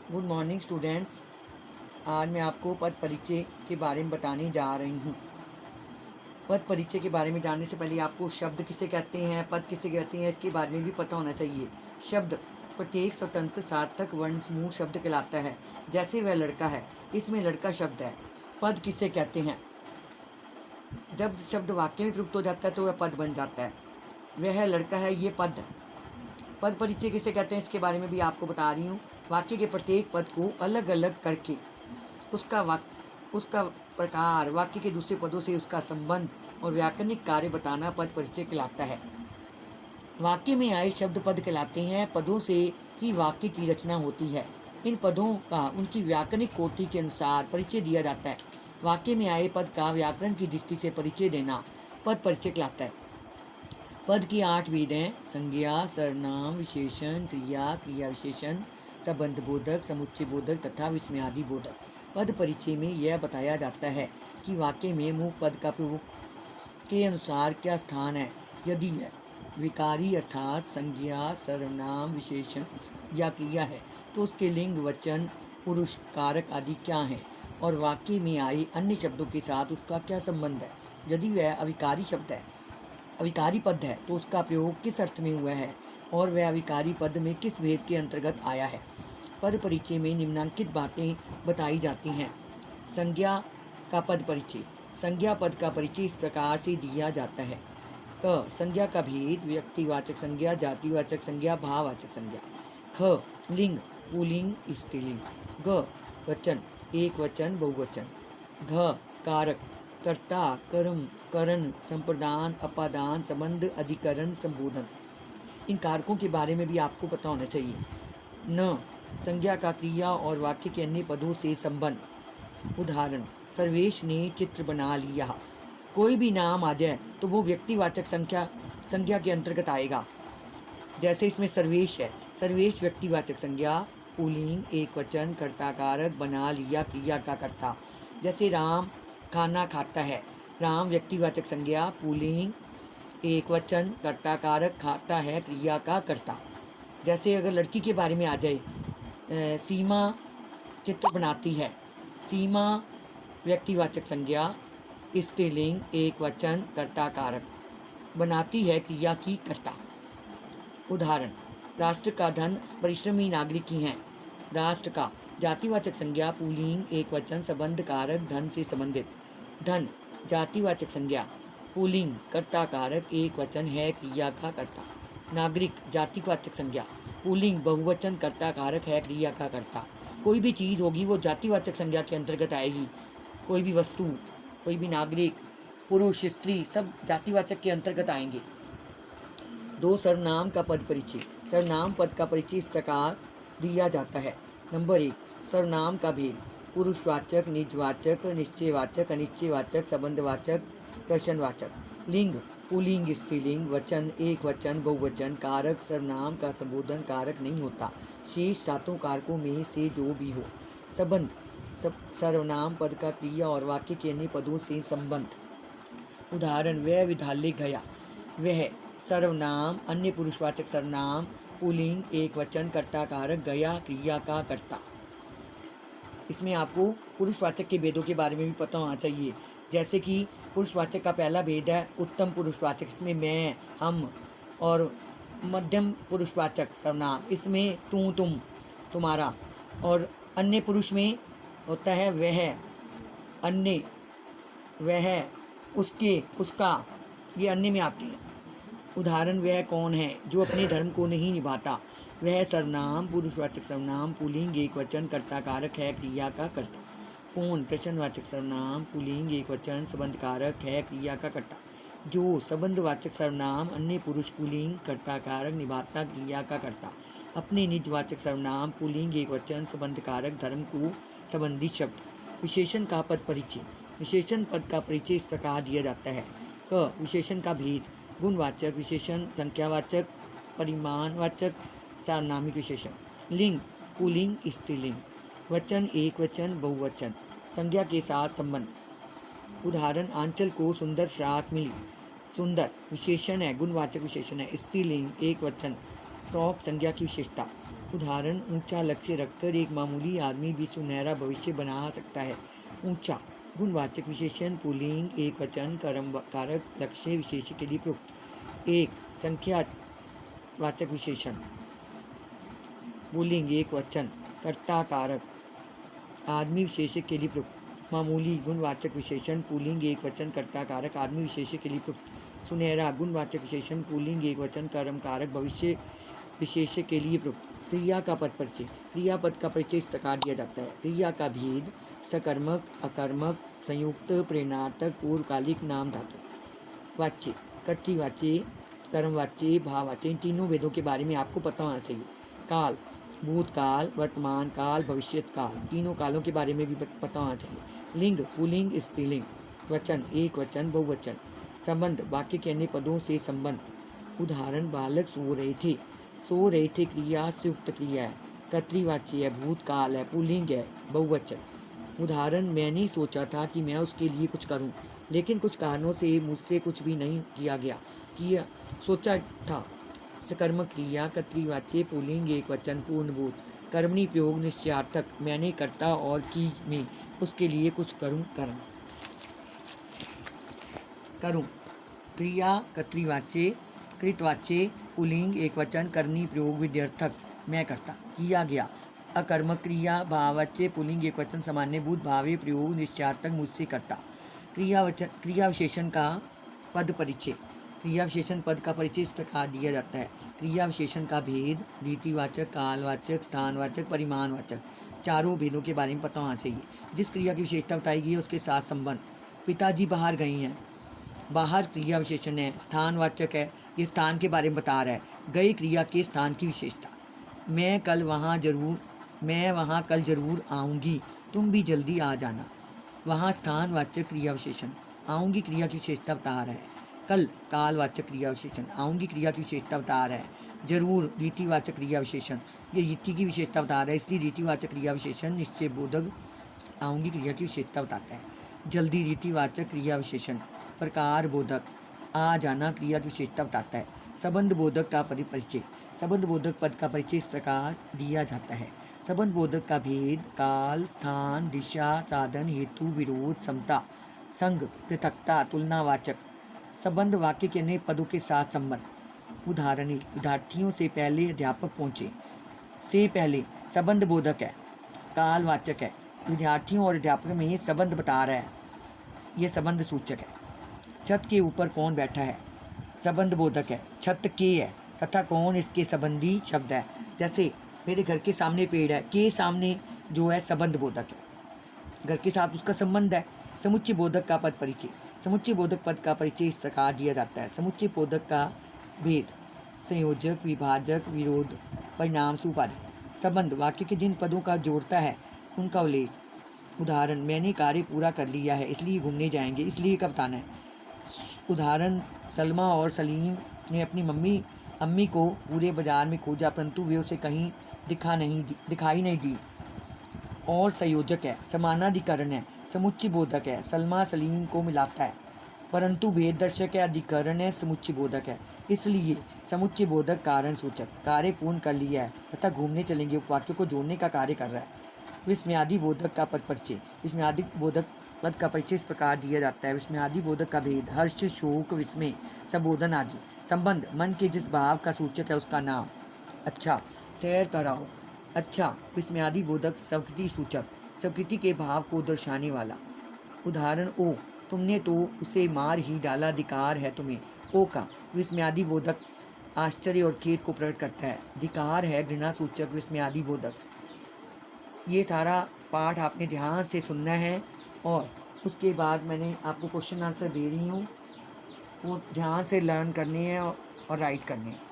Good morning students. आज मैं आपको पद परिचय के बारे में बताने जा रही हूँ। पद परिचय के बारे में जानने से पहले आपको शब्द किसे कहते हैं, पद किसे कहते हैं, इसके बारे में भी पता होना चाहिए। शब्द प्रत्येक स्वतंत्र सार्थक वर्ण समूह शब्द कहलाता है। जैसे वह लड़का है, इसमें लड़का शब्द है। पद किसे कहते हैं? जब शब्द वाक्य में प्रयुक्त हो जाता है तो वह पद बन जाता है। वह लड़का है, ये पद है। पद परिचय किसे कहते हैं, इसके बारे में भी आपको बता रही हूँ। वाक्य के प्रत्येक पद को अलग अलग करके उसका प्रकार, वाक्य के दूसरे पदों से उसका संबंध और व्याकरणिक कार्य बताना पद परिचय कहलाता है। वाक्य में आए शब्द पद कहलाते हैं। पदों से ही वाक्य की रचना होती है। इन पदों का उनकी व्याकरणिक कोटि के अनुसार परिचय दिया जाता है। वाक्य में आए पद का व्याकरण की दृष्टि से परिचय देना पद परिचय कहलाता है। पद की 8 भेद हैं: संज्ञा, सर्वनाम, विशेषण, क्रिया, क्रिया विशेषण, संबंध बोधक, समुच्चय बोधक तथा विस्मयादि बोधक। पद परिचय में यह बताया जाता है कि वाक्य में मुख्य पद का प्रयोग के अनुसार क्या स्थान है। यदि यह विकारी अर्थात संज्ञा, सर्वनाम, विशेषण या क्रिया है तो उसके लिंग, वचन, पुरुष, कारक आदि क्या हैं और वाक्य में आए अन्य शब्दों के साथ उसका क्या संबंध है। यदि वह अविकारी पद है तो उसका प्रयोग किस अर्थ में हुआ है और वह अविकारी पद में किस भेद के अंतर्गत आया है। पद परिचय में निम्नलिखित बातें बताई जाती हैं। संज्ञा का पद परिचय। संज्ञा पद का परिचय इस प्रकार से दिया जाता है। क संज्ञा का भेद: व्यक्तिवाचक संज्ञा, जातिवाचक संज्ञा, भाववाचक संज्ञा। ख लिंग, पुल्लिंग, स्त्रीलिंग। ग वचन, एक वचन, बहुवचन। घ कारक, कर्ता, कर्म, करण, संप्रदान, अपादान, संबंध, अधिकरण, संबोधन। इन कारकों के बारे में भी आपको पता होना चाहिए। न संज्ञा का क्रिया और वाक्य के अन्य पदों से संबंध। उदाहरण: सर्वेश ने चित्र बना लिया। कोई भी नाम आ जाए तो वो व्यक्तिवाचक संज्ञा के अंतर्गत आएगा। जैसे इसमें सर्वेश है, सर्वेश व्यक्तिवाचक संज्ञा, पुल्लिंग, एक वचन, कर्ता कारक, बना लिया क्रिया का कर्ता। जैसे राम खाना खाता है, राम व्यक्तिवाचक संज्ञा, पुल्लिंग, एक वचन, कर्ता कारक, खाता है क्रिया का कर्ता। जैसे अगर लड़की के बारे में आ जाए, सीमा चित्र बनाती है, सीमा व्यक्तिवाचक संज्ञा, स्त्रीलिंग, एक वचन, कर्ता कारक, बनाती है क्रिया की कर्ता। उदाहरण: राष्ट्र का धन परिश्रमी नागरिक ही हैं। राष्ट्र का जातिवाचक संज्ञा, पुल्लिंग, एक वचन, संबंध कारक, धन से संबंधित। धन जातिवाचक संज्ञा, पुल्लिंग, कर्ता कारक, एक वचन, है क्रिया का कर्ता। नागरिक जातिवाचक संज्ञा, पुल्लिंग, बहुवचन, कर्ता कारक, है क्रिया का कर्ता। कोई भी चीज़ होगी वो जातिवाचक संज्ञा के अंतर्गत आएगी। कोई भी वस्तु, कोई भी नागरिक, पुरुष, स्त्री, सब जातिवाचक के अंतर्गत आएंगे। 2 सर्वनाम का पद परिचय। सर्वनाम पद का परिचय इस प्रकार दिया जाता है। नंबर 1, सर्वनाम का भेद: पुरुषवाचक, निजवाचक, निश्चयवाचक, अनिश्चयवाचक, संबंधवाचक, प्रश्नवाचक। लिंग, पुल्लिंग, स्त्रीलिंग, वचन, एक वचन, बहुवचन। कारक: सर्वनाम का संबोधन कारक नहीं होता, शेष 7 कारकों में से जो भी हो। संबंध: सर्वनाम पद का क्रिया और वाक्य के अन्य पदों से संबंध। उदाहरण: वह विद्यालय गया। वह सर्वनाम, अन्य पुरुषवाचक सर्वनाम, पुल्लिंग, एक वचन, कर्ता कारक, गया क्रिया का कर्ता। इसमें आपको पुरुषवाचक के भेदों के बारे में भी पता होना चाहिए। जैसे कि पुरुषवाचक का पहला भेद है उत्तम पुरुषवाचक, इसमें मैं, हम। और मध्यम पुरुषवाचक सर्वनाम, इसमें तू, तुम, तुम्हारा। और अन्य पुरुष में होता है वह, अन्य, वह, उसके, उसका, ये अन्य में आते हैं। उदाहरण: वह कौन है जो अपने धर्म को नहीं निभाता। वह सर्वनाम, पुरुषवाचक सर्वनाम, पुल्लिंग, एक वचन, कर्ता कारक, है क्रिया का कर्ता। कौन प्रश्नवाचक सर्वनाम, पुल्लिंग, एक वचन, संबंध कारक, है क्रिया का कर्ता। जो संबंधवाचक सर्वनाम, अन्य पुरुष, पुल्लिंग, कर्ता कारक, निभाता क्रिया का कर्ता। अपने निजवाचक सर्वनाम, पुल्लिंग, एक वचन, संबंध कारक, धर्म को संबंधित शब्द। विशेषण का पद परिचय। विशेषण पद का परिचय इस प्रकार दिया जाता है। क विशेषण का भेद: गुणवाचक विशेषण, संख्यावाचक, परिमाणवाचक, सार्वनामिक विशेषण। लिंग, पुल्लिंग, स्त्रीलिंग, वचन, एक वचन, बहुवचन, संज्ञा के साथ संबंध। उदाहरण: आंचल को सुंदर फ्रॉक मिली। सुंदर विशेषण है, गुणवाचक विशेषण है। स्त्रीलिंग, एक वचन, फ्रॉक संज्ञा की विशेषता। उदाहरण, ऊंचा लक्ष्य रखकर एक मामूली आदमी भी सुनहरा भविष्य बना सकता है। ऊंचा गुणवाचक विशेषण पुल्लिंग एक वचन कर्म कारक लक्ष्य विशेष के लिए प्रयुक्त। एक संख्यावाचक विशेषण पुल्लिंग एक वचन कर्ता कारक आदमी विशेषक के लिए प्रयुक्त। मामूली गुणवाचक विशेषण पुल्लिंग एक वचन कर्ता कारक आदमी विशेषक के लिए प्रयुक्त। सुनहरा गुणवाचक विशेषण पुल्लिंग एक वचन कर्म कारक भविष्य विशेषक के लिए प्रयुक्त। क्रिया का पद परिचय। क्रियापद का परिचय इस प्रकार दिया जाता है। क्रिया का भेद सकर्मक, अकर्मक, संयुक्त, प्रेरणार्थक, पूर्वकालिक, नाम धातु। वाच्य, कर्तृवाच्य, कर्मवाच्य, भाववाच्य, इन तीनों वेदों के बारे में आपको पता होना चाहिए। काल, भूतकाल, वर्तमान काल, भविष्यत काल, तीनों कालों के बारे में भी पता होना चाहिए। लिंग, पुल्लिंग, स्त्रीलिंग। वचन, एक वचन, बहुवचन। संबंध, वाक्य के अन्य पदों से संबंध। उदाहरण, बालक सो रहे थे। सो रहे थे क्रिया से युक्त क्रिया है, कर्तृवाच्य है, भूतकाल है, पुल्लिंग है, बहुवचन। उदाहरण, मैंने सोचा था कि मैं उसके लिए कुछ करूं, लेकिन कुछ कारणों से मुझसे कुछ भी नहीं किया गया। किया सोचा था, सकर्मक क्रिया, कर्तृवाच्य, पुल्लिंग एक वचन, पूर्णभूत, कर्मणि प्रयोग, निश्चयार्थक, मैंने कर्ता और की में उसके लिए कुछ करूं, करूं। क्रिया कर्तृवाच्य, कृतवाच्य, पुल्लिंग एक वचन, कर्मणि प्रयोग, विध्यर्थक, मैं करता, किया गया। अकर्मक क्रिया, भाववाच्य, पुल्लिंग एक वचन, सामान्यभूत, भावे प्रयोग, निश्चयार्थक, मुझसे करता। क्रिया विशेषण का पद परिचय। क्रिया विशेषण पद का परिचय इस प्रकार दिया जाता है। क्रिया विशेषण का भेद रीतिवाचक, कालवाचक, स्थानवाचक, परिमाणवाचक, चारों भेदों के बारे में पता होना चाहिए। जिस क्रिया की विशेषता बताई गई है उसके साथ संबंध। पिताजी बाहर गए हैं, बाहर क्रिया विशेषण है, स्थानवाचक है, ये स्थान के बारे में बता रहा है। गए क्रिया के स्थान की विशेषता। मैं वहाँ कल जरूर आऊँगी, तुम भी जल्दी आ जाना। वहाँ स्थानवाचक क्रिया विशेषण, आऊँगी क्रिया की विशेषता बता रहा है। कल कालवाचक क्रिया विशेषण, आऊँगी क्रिया की विशेषता बता रहा है। जरूर रीतिवाचक क्रिया विशेषण, ये रीति की विशेषता बता रहा है, इसलिए रीतिवाचक क्रिया विशेषण निश्चय बोधक आऊँगी क्रिया की विशेषता बताता है। जल्दी रीतिवाचक क्रिया विशेषण, प्रकार बोधक, आ जाना क्रिया की विशेषता बताता है। संबंध बोधक का परिचय। संबंध बोधक पद का परिचय इस प्रकार दिया जाता है। संबंध बोधक का भेद काल, स्थान, दिशा, साधन, हेतु, विरोध, समता, संग, पृथकता, तुलनावाचक। संबंध वाक्य के अन्य पदों के साथ संबंध। उदाहरण, विद्यार्थियों से पहले अध्यापक पहुँचे, से पहले संबंध बोधक है, कालवाचक है, विद्यार्थियों और अध्यापक में ये संबंध बता रहा है, ये संबंध सूचक है। छत के ऊपर कौन बैठा है, संबंध बोधक है, छत के है, तथा कौन इसके संबंधी शब्द है। जैसे मेरे घर के सामने पेड़ है, के सामने जो है संबंध बोधक है, घर के साथ उसका संबंध है। समुच्चय बोधक का पद परिचय। समुच्चय बोधक पद का परिचय इस प्रकार दिया जाता है। समुच्चय बोधक का भेद संयोजक, विभाजक, विरोध, परिणाम, सुपारी। संबंध वाक्य के जिन पदों का जोड़ता है उनका उल्लेख। उदाहरण, मैंने कार्य पूरा कर लिया है इसलिए घूमने जाएंगे, इसलिए का बताना है। उदाहरण, सलमा और सलीम ने अपनी अम्मी को पूरे बाजार में खोजा परंतु वे उसे कहीं दिखाई नहीं दी। और संयोजक है, समानाधिकरण है, समुच्चय बोधक है, सलमा सलीम को मिलाता है, परंतु भेद दर्शक है, अधिकरण है, समुच्चय बोधक है, इसलिए समुच्चय बोधक कारण सूचक, कार्य पूर्ण कर लिया है तथा घूमने चलेंगे उपवाक्यों को जोड़ने का कार्य कर रहा है। विस्मयादि बोधक का पद परिचय। विस्मयादि बोधक पद का परिचय इस प्रकार दिया जाता है। विस्मयादि बोधक का भेद हर्ष, शोक, विस्मय, संबोधन आदि। संबंध मन के जिस भाव का सूचक है उसका नाम। अच्छा, सैर कराओ। अच्छा विस्मयादि बोधक स्वीकृति सूचक, स्वीकृति के भाव को दर्शाने वाला। उदाहरण, ओ तुमने तो उसे मार ही डाला, अधिकार है तुम्हें। ओ का विस्मयादि बोधक आश्चर्य और खेद को प्रकट करता है। अधिकार है घृणा सूचक, विस्मयादि बोधक। ये सारा पाठ आपने ध्यान से सुनना है और उसके बाद मैंने आपको क्वेश्चन आंसर दे रही हूँ, वो ध्यान से लर्न करनी है और राइट करनी है।